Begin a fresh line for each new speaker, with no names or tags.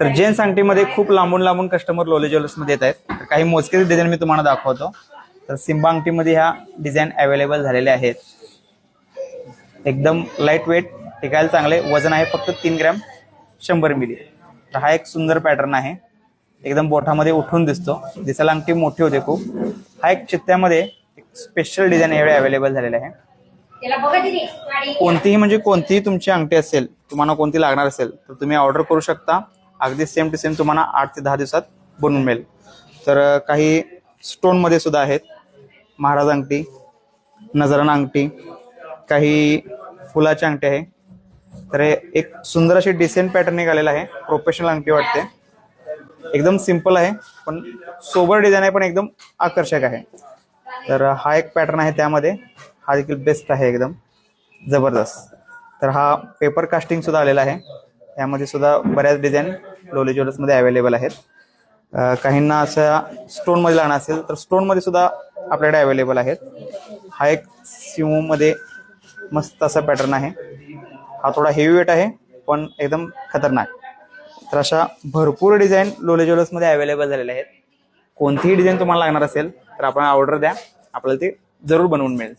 तर जेन्ट्स अंगठीमध्ये खूप लांबून लांबून कस्टमर लोले ज्वेलर्स मध्ये येत आहेत. काही मोजकेच डिझाईन मी तुम्हाला दाखवतो. तर सिम्बा अंगठीमध्ये ह्या डिझाईन अवेलेबल झालेल्या आहेत. एकदम लाईट वेट, टिकायला चांगले, वजन आहे फक्त 3 ग्रॅम 100 मिली. तर हा एक सुंदर पॅटर्न आहे. एकदम बोटामध्ये उठून दिसतो, दिसायला अंगठी मोठी होते खूप. हा एक चित्त्यामध्ये एक स्पेशल डिझाईन यावेळी अवेलेबल झालेला आहे. कोणतीही म्हणजे कोणतीही तुमची अंगठी असेल, तुम्हाला कोणती लागणार असेल तर तुम्ही ऑर्डर करू शकता. अगदी सेम टू सेम तुम्हाला 8 ते 10 दिवसात बनवून मिळेल. तर काही स्टोन मध्ये सुद्धा आहेत. महाराज अंगठी, नजराना अंगठी, काही फुलाची अंगठी आहे. तर हे एक सुंदर अशी डिसेंट पॅटर्न निघालेला आहे. प्रोफेशनल अंगठी वाटते. एकदम सिंपल आहे पण सोबर डिझाईन आहे, पण एकदम आकर्षक आहे. तर हा एक पॅटर्न आहे त्यामध्ये. हा देखील बेस्ट आहे, एकदम जबरदस्त. तर हा पेपर कास्टिंग सुद्धा आलेला आहे. यामध्ये सुद्धा बऱ्याच डिझाईन लोले ज्वेलर्स मध्ये अवेलेबल आहेत. काहींना अशा स्टोन मध्ये लागणार असेल तर स्टोन मध्ये सुद्धा आपल्याकडे अवेलेबल आहेत. हा एक सिमो मध्ये मस्त असा पॅटर्न आहे. हा थोडा हेवी वेट आहे पण एकदम खतरनाक. तर अशा भरपूर डिझाईन लोले ज्वेलर्स मध्ये अवेलेबल झालेले आहेत. कोणतीही डिझाईन तुम्हाला लागणार असेल तर आपण ऑर्डर द्या, आपल्याला ते जरूर बनवून मिळेल.